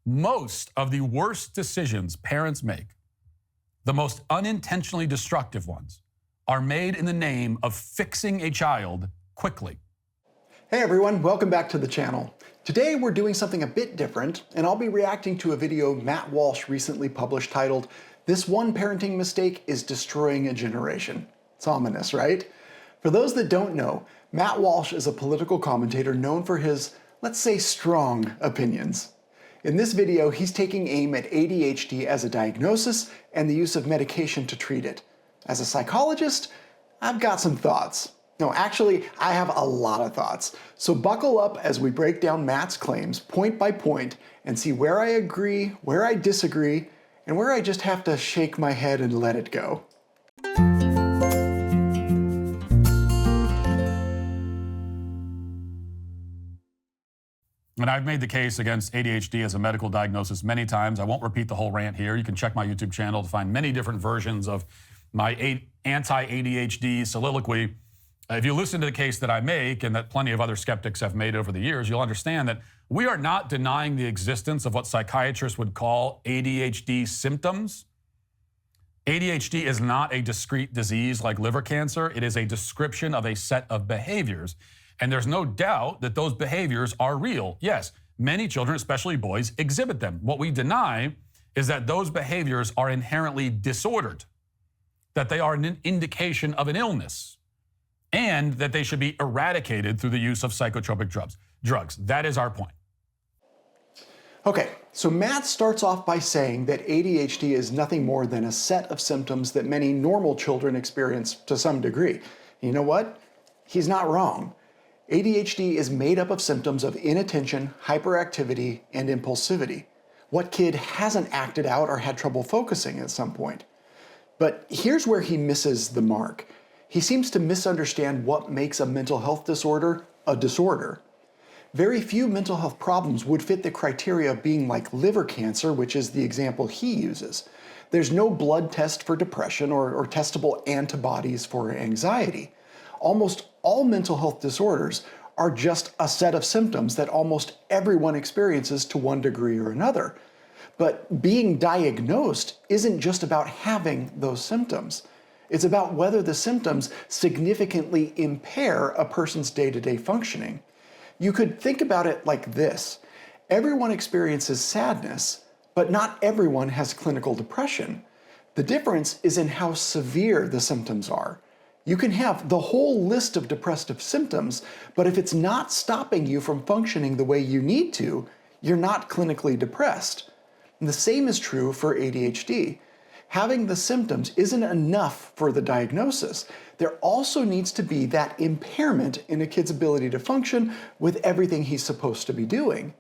Most of the worst decisions parents make, the most unintentionally destructive ones, are made in the name of fixing a child quickly. Hey everyone, welcome back to the channel. Today we're doing something a bit different, and I'll be reacting to a video Matt Walsh recently published titled, "This One Parenting Mistake is Destroying a Generation." It's ominous, right? For those that don't know, Matt Walsh is a political commentator known for his, let's say, strong opinions. In this video, he's taking aim at ADHD as a diagnosis and the use of medication to treat it. As a psychologist, I've got some thoughts. No, actually, I have a lot of thoughts. So buckle up as we break down Matt's claims point by point and see where I agree, where I disagree, and where I just have to shake my head and let it go. And I've made the case against ADHD as a medical diagnosis many times. I won't repeat the whole rant here. You can check my YouTube channel to find many different versions of my anti-ADHD soliloquy. If you listen to the case that I make and that plenty of other skeptics have made over the years, you'll understand that we are not denying the existence of what psychiatrists would call ADHD symptoms. ADHD is not a discrete disease like liver cancer. It is a description of a set of behaviors. And there's no doubt that those behaviors are real. Yes, many children, especially boys, exhibit them. What we deny is that those behaviors are inherently disordered, that they are an indication of an illness, and that they should be eradicated through the use of psychotropic drugs. That is our point. Okay, so Matt starts off by saying that ADHD is nothing more than a set of symptoms that many normal children experience to some degree. You know what? He's not wrong. ADHD is made up of symptoms of inattention, hyperactivity, and impulsivity. What kid hasn't acted out or had trouble focusing at some point? But here's where he misses the mark. He seems to misunderstand what makes a mental health disorder a disorder. Very few mental health problems would fit the criteria of being like liver cancer, which is the example he uses. There's no blood test for depression or testable antibodies for anxiety. Almost all mental health disorders are just a set of symptoms that almost everyone experiences to one degree or another. But being diagnosed isn't just about having those symptoms. It's about whether the symptoms significantly impair a person's day-to-day functioning. You could think about it like this. Everyone experiences sadness, but not everyone has clinical depression. The difference is in how severe the symptoms are. You can have the whole list of depressive symptoms, but if it's not stopping you from functioning the way you need to, you're not clinically depressed. And the same is true for ADHD. Having the symptoms isn't enough for the diagnosis. There also needs to be that impairment in a kid's ability to function with everything he's supposed to be doing.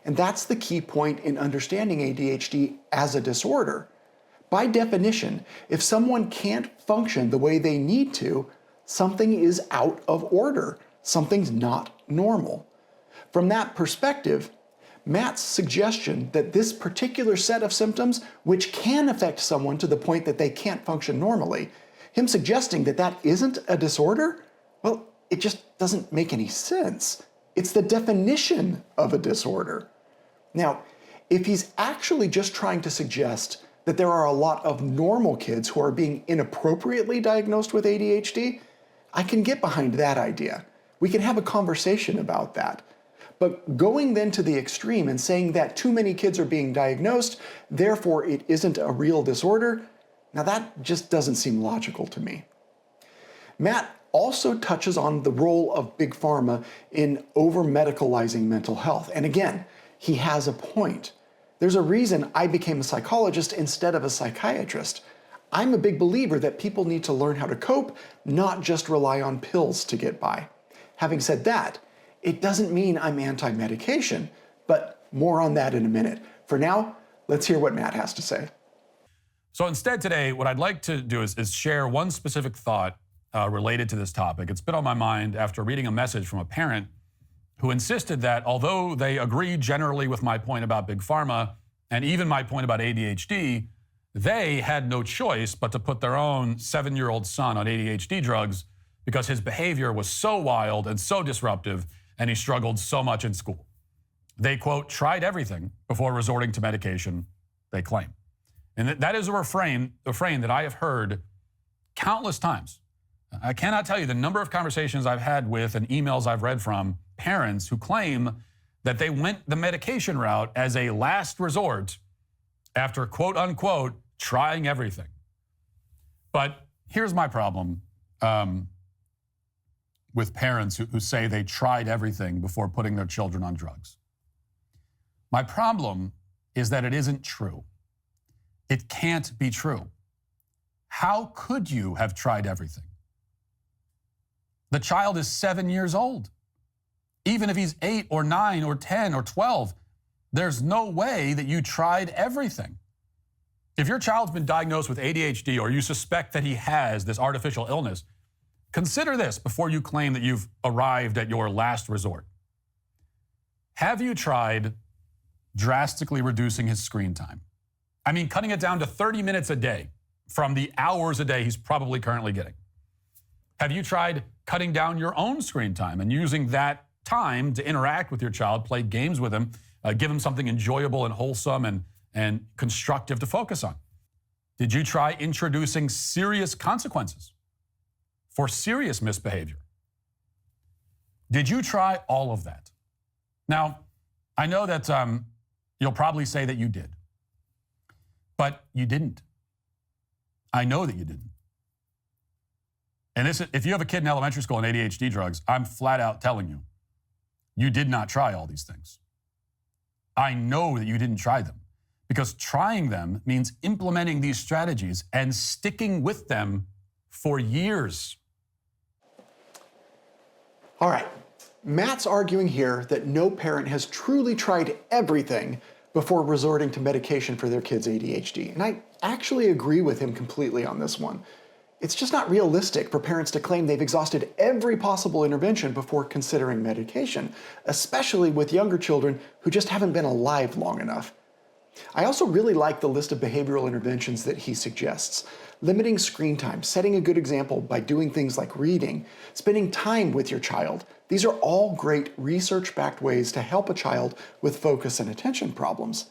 And that's the key point in understanding ADHD as a disorder. By definition, if someone can't function the way they need to, something is out of order. Something's not normal. From that perspective, Matt's suggestion that this particular set of symptoms, which can affect someone to the point that they can't function normally, him suggesting that that isn't a disorder, well, it just doesn't make any sense. It's the definition of a disorder. Now, if he's actually just trying to suggest that there are a lot of normal kids who are being inappropriately diagnosed with ADHD, I can get behind that idea. We can have a conversation about that. But going then to the extreme and saying that too many kids are being diagnosed, therefore it isn't a real disorder, now that just doesn't seem logical to me. Matt also touches on the role of Big Pharma in over-medicalizing mental health. And again, he has a point. There's a reason I became a psychologist instead of a psychiatrist. I'm a big believer that people need to learn how to cope, not just rely on pills to get by. Having said that, it doesn't mean I'm anti-medication, but more on that in a minute. For now, let's hear what Matt has to say. So instead today, what I'd like to do is share one specific thought related to this topic. It's been on my mind after reading a message from a parent who insisted that although they agreed generally with my point about Big Pharma and even my point about ADHD, they had no choice but to put their own 7-year-old son on ADHD drugs because his behavior was so wild and so disruptive and he struggled so much in school. They, quote, tried everything before resorting to medication, they claim. And that is a refrain that I have heard countless times. I cannot tell you the number of conversations I've had with and emails I've read from parents who claim that they went the medication route as a last resort after, quote unquote, trying everything. But here's my problem with parents who say they tried everything before putting their children on drugs. My problem is that it isn't true. It can't be true. How could you have tried everything? The child is 7 years old. Even if he's 8 or 9 or 10 or 12, there's no way that you tried everything. If your child's been diagnosed with ADHD or you suspect that he has this artificial illness, consider this before you claim that you've arrived at your last resort. Have you tried drastically reducing his screen time? I mean, cutting it down to 30 minutes a day from the hours a day he's probably currently getting. Have you tried cutting down your own screen time and using that time to interact with your child, play games with him, give him something enjoyable and wholesome and constructive to focus on? Did you try introducing serious consequences for serious misbehavior? Did you try all of that? Now, I know that you'll probably say that you did, but you didn't. I know that you didn't. And if you have a kid in elementary school on ADHD drugs, I'm flat out telling you, you did not try all these things. I know that you didn't try them because trying them means implementing these strategies and sticking with them for years. All right, Matt's arguing here that no parent has truly tried everything before resorting to medication for their kid's ADHD. And I actually agree with him completely on this one. It's just not realistic for parents to claim they've exhausted every possible intervention before considering medication, especially with younger children who just haven't been alive long enough. I also really like the list of behavioral interventions that he suggests. Limiting screen time, setting a good example by doing things like reading, spending time with your child. These are all great research-backed ways to help a child with focus and attention problems.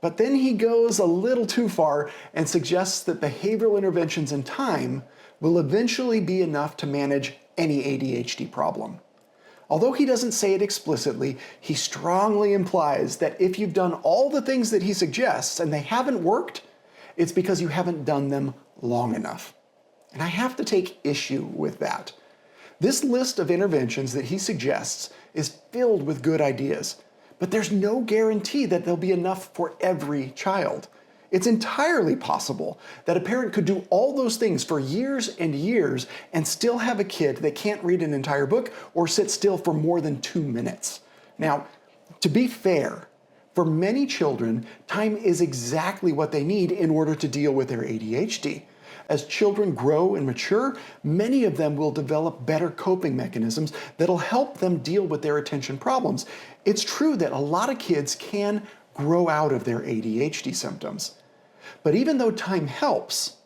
But then he goes a little too far and suggests that behavioral interventions in time will eventually be enough to manage any ADHD problem. Although he doesn't say it explicitly, he strongly implies that if you've done all the things that he suggests and they haven't worked, it's because you haven't done them long enough. And I have to take issue with that. This list of interventions that he suggests is filled with good ideas, but there's no guarantee that there'll be enough for every child. It's entirely possible that a parent could do all those things for years and years and still have a kid that can't read an entire book or sit still for more than 2 minutes. Now, to be fair, for many children, time is exactly what they need in order to deal with their ADHD. As children grow and mature, many of them will develop better coping mechanisms that'll help them deal with their attention problems. It's true that a lot of kids can grow out of their ADHD symptoms. But even though time helps,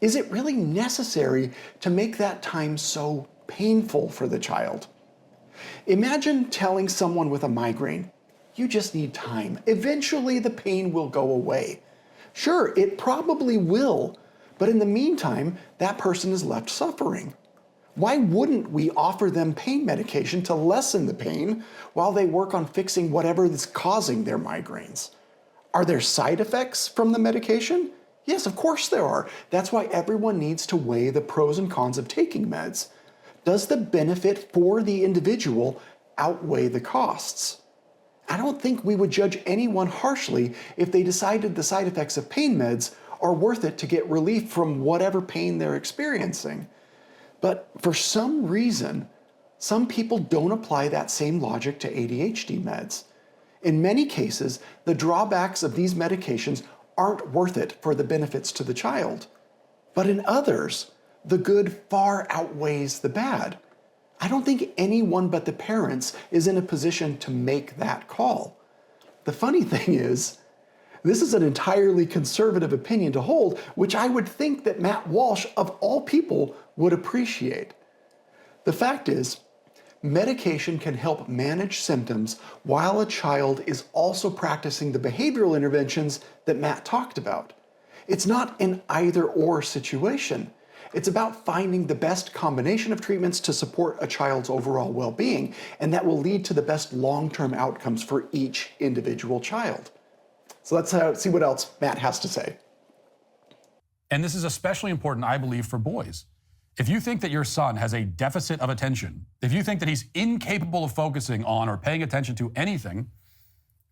is it really necessary to make that time so painful for the child? Imagine telling someone with a migraine, you just need time. Eventually the pain will go away. Sure, it probably will, but in the meantime, that person is left suffering. Why wouldn't we offer them pain medication to lessen the pain while they work on fixing whatever is causing their migraines? Are there side effects from the medication? Yes, of course there are. That's why everyone needs to weigh the pros and cons of taking meds. Does the benefit for the individual outweigh the costs? I don't think we would judge anyone harshly if they decided the side effects of pain meds are worth it to get relief from whatever pain they're experiencing. But for some reason, some people don't apply that same logic to ADHD meds. In many cases, the drawbacks of these medications aren't worth it for the benefits to the child. But in others, the good far outweighs the bad. I don't think anyone but the parents is in a position to make that call. The funny thing is, this is an entirely conservative opinion to hold, which I would think that Matt Walsh, of all people, would appreciate. The fact is, medication can help manage symptoms while a child is also practicing the behavioral interventions that Matt talked about. It's not an either-or situation. It's about finding the best combination of treatments to support a child's overall well-being, and that will lead to the best long-term outcomes for each individual child. So let's see what else Matt has to say. And this is especially important, I believe, for boys. If you think that your son has a deficit of attention, if you think that he's incapable of focusing on or paying attention to anything,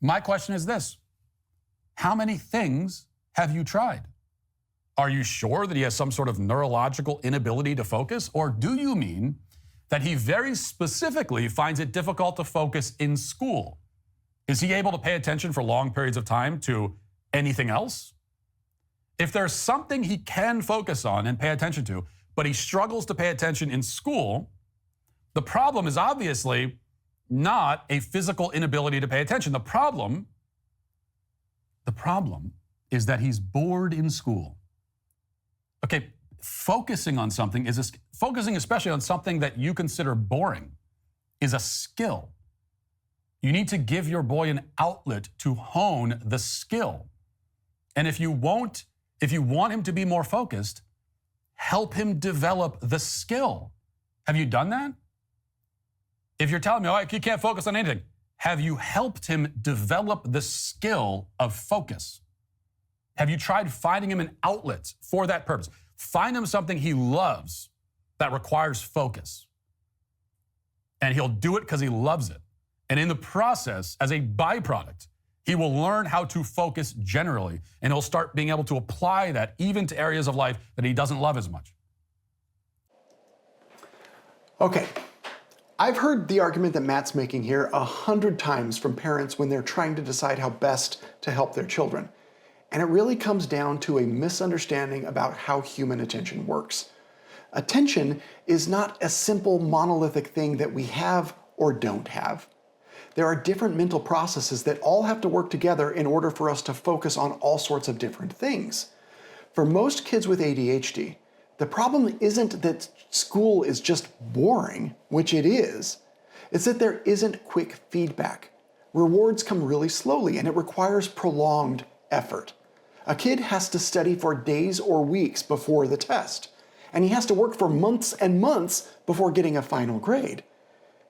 my question is this: how many things have you tried? Are you sure that he has some sort of neurological inability to focus? Or do you mean that he very specifically finds it difficult to focus in school? Is he able to pay attention for long periods of time to anything else? If there's something he can focus on and pay attention to, but he struggles to pay attention in school, the problem is obviously not a physical inability to pay attention. The problem is that he's bored in school. Okay, focusing especially on something that you consider boring is a skill. You need to give your boy an outlet to hone the skill. And if you want him to be more focused, help him develop the skill. Have you done that? If you're telling me, oh, he can't focus on anything, have you helped him develop the skill of focus? Have you tried finding him an outlet for that purpose? Find him something he loves that requires focus. And he'll do it because he loves it. And in the process, as a byproduct, he will learn how to focus generally, and he'll start being able to apply that even to areas of life that he doesn't love as much. Okay, I've heard the argument that Matt's making here 100 times from parents when they're trying to decide how best to help their children. And it really comes down to a misunderstanding about how human attention works. Attention is not a simple monolithic thing that we have or don't have. There are different mental processes that all have to work together in order for us to focus on all sorts of different things. For most kids with ADHD, the problem isn't that school is just boring, which it is. It's that there isn't quick feedback. Rewards come really slowly, and it requires prolonged effort. A kid has to study for days or weeks before the test, and he has to work for months and months before getting a final grade.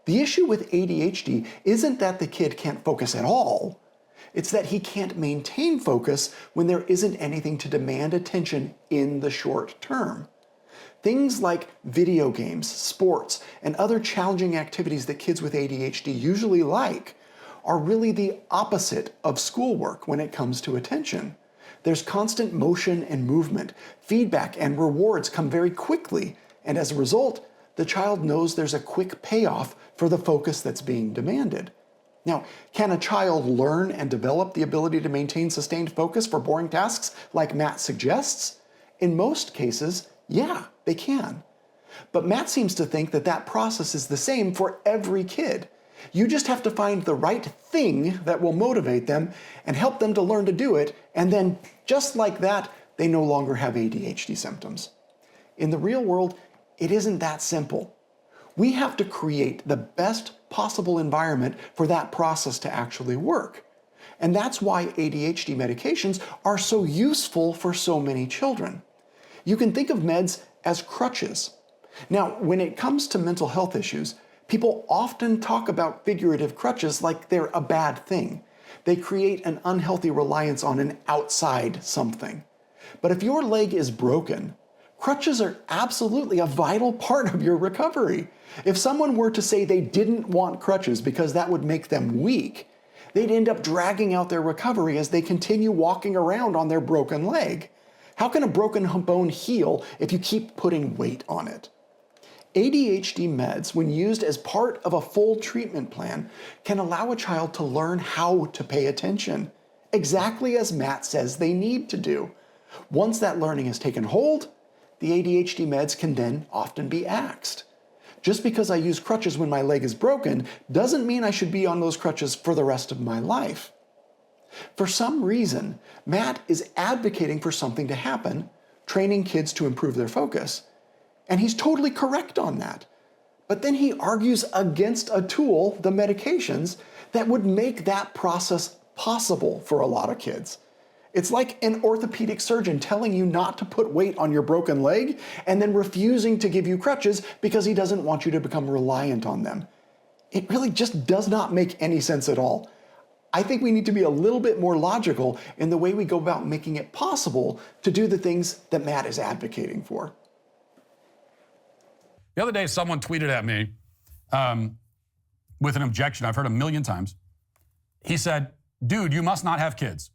The issue with ADHD isn't that the kid can't focus at all. It's that he can't maintain focus when there isn't anything to demand attention in the short term. Things like video games, sports, and other challenging activities that kids with ADHD usually like are really the opposite of schoolwork when it comes to attention. There's constant motion and movement. Feedback and rewards come very quickly, and as a result, the child knows there's a quick payoff for the focus that's being demanded. Now, can a child learn and develop the ability to maintain sustained focus for boring tasks like Matt suggests? In most cases, yeah, they can. But Matt seems to think that that process is the same for every kid. You just have to find the right thing that will motivate them and help them to learn to do it, and then, just like that, they no longer have ADHD symptoms. In the real world, it isn't that simple. We have to create the best possible environment for that process to actually work. And that's why ADHD medications are so useful for so many children. You can think of meds as crutches. Now, when it comes to mental health issues, people often talk about figurative crutches like they're a bad thing. They create an unhealthy reliance on an outside something. But if your leg is broken, crutches are absolutely a vital part of your recovery. If someone were to say they didn't want crutches because that would make them weak, they'd end up dragging out their recovery as they continue walking around on their broken leg. How can a broken bone heal if you keep putting weight on it? ADHD meds, when used as part of a full treatment plan, can allow a child to learn how to pay attention, exactly as Matt says they need to do. Once that learning has taken hold, the ADHD meds can then often be axed. Just because I use crutches when my leg is broken doesn't mean I should be on those crutches for the rest of my life. For some reason, Matt is advocating for something to happen, training kids to improve their focus, and he's totally correct on that. But then he argues against a tool, the medications, that would make that process possible for a lot of kids. It's like an orthopedic surgeon telling you not to put weight on your broken leg and then refusing to give you crutches because he doesn't want you to become reliant on them. It really just does not make any sense at all. I think we need to be a little bit more logical in the way we go about making it possible to do the things that Matt is advocating for. The other day, someone tweeted at me with an objection I've heard a million times. He said, dude, you must not have kids.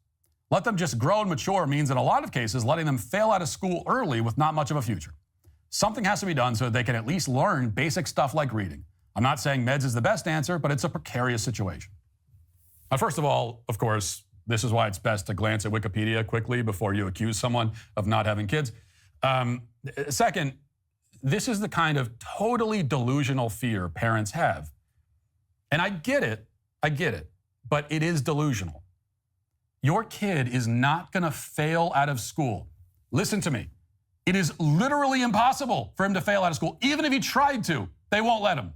Let them just grow and mature means in a lot of cases letting them fail out of school early with not much of a future. Something has to be done so that they can at least learn basic stuff like reading. I'm not saying meds is the best answer, but it's a precarious situation. Now, first of all, of course, this is why it's best to glance at Wikipedia quickly before you accuse someone of not having kids. Second, this is the kind of totally delusional fear parents have. And I get it, but it is delusional. Your kid is not going to fail out of school. Listen to me. It is literally impossible for him to fail out of school. Even if he tried to, they won't let him.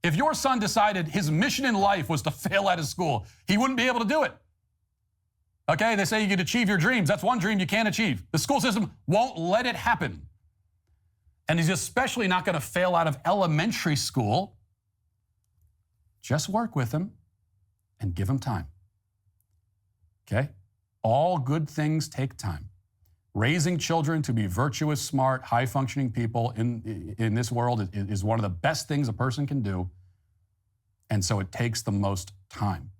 If your son decided his mission in life was to fail out of school, he wouldn't be able to do it. Okay, they say you can achieve your dreams. That's one dream you can't achieve. The school system won't let it happen. And he's especially not going to fail out of elementary school. Just work with him and give him time. Okay? All good things take time. Raising children to be virtuous, smart, high-functioning people in this world is one of the best things a person can do. And so it takes the most time.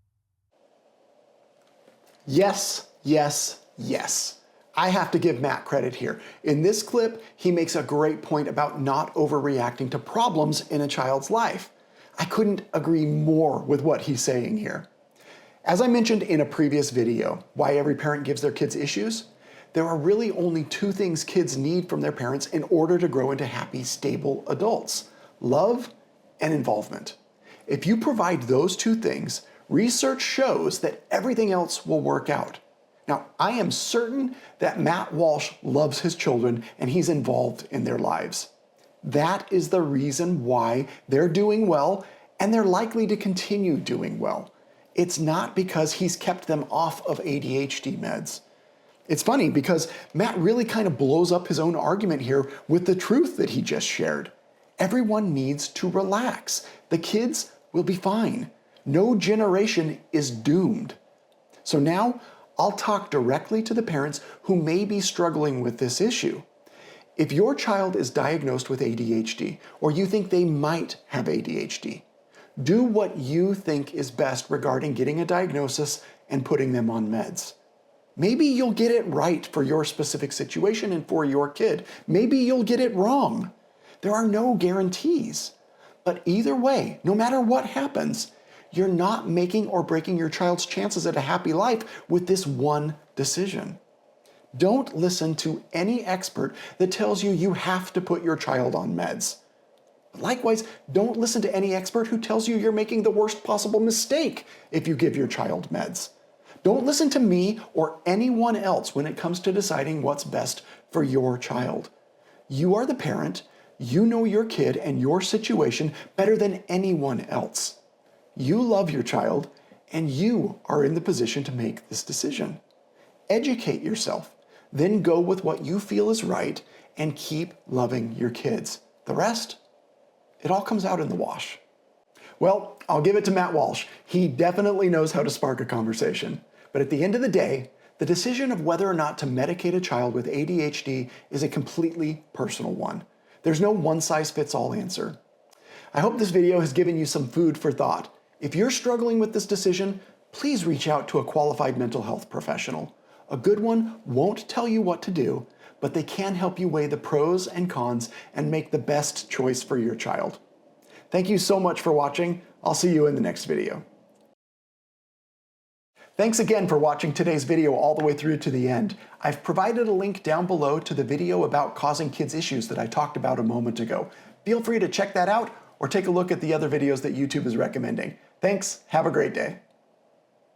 Yes, yes, yes. I have to give Matt credit here. In this clip, he makes a great point about not overreacting to problems in a child's life. I couldn't agree more with what he's saying here. As I mentioned in a previous video, Why Every Parent Gives Their Kids Issues, there are really only two things kids need from their parents in order to grow into happy, stable adults: love and involvement. If you provide those two things, research shows that everything else will work out. Now, I am certain that Matt Walsh loves his children and he's involved in their lives. That is the reason why they're doing well and they're likely to continue doing well. It's not because he's kept them off of ADHD meds. It's funny because Matt really kind of blows up his own argument here with the truth that he just shared. Everyone needs to relax. The kids will be fine. No generation is doomed. So now I'll talk directly to the parents who may be struggling with this issue. If your child is diagnosed with ADHD, or you think they might have ADHD, do what you think is best regarding getting a diagnosis and putting them on meds. Maybe you'll get it right for your specific situation and for your kid. Maybe you'll get it wrong. There are no guarantees. But either way, no matter what happens, you're not making or breaking your child's chances at a happy life with this one decision. Don't listen to any expert that tells you you have to put your child on meds. Likewise, don't listen to any expert who tells you you're making the worst possible mistake if you give your child meds. Don't listen to me or anyone else when it comes to deciding what's best for your child. You are the parent, you know your kid and your situation better than anyone else. You love your child, and you are in the position to make this decision. Educate yourself, then go with what you feel is right, and keep loving your kids. The rest, it all comes out in the wash. Well, I'll give it to Matt Walsh. He definitely knows how to spark a conversation. But at the end of the day, the decision of whether or not to medicate a child with ADHD is a completely personal one. There's no one-size-fits-all answer. I hope this video has given you some food for thought. If you're struggling with this decision, please reach out to a qualified mental health professional. A good one won't tell you what to do, but they can help you weigh the pros and cons and make the best choice for your child. Thank you so much for watching. I'll see you in the next video. Thanks again for watching today's video all the way through to the end. I've provided a link down below to the video about causing kids issues that I talked about a moment ago. Feel free to check that out or take a look at the other videos that YouTube is recommending. Thanks, have a great day.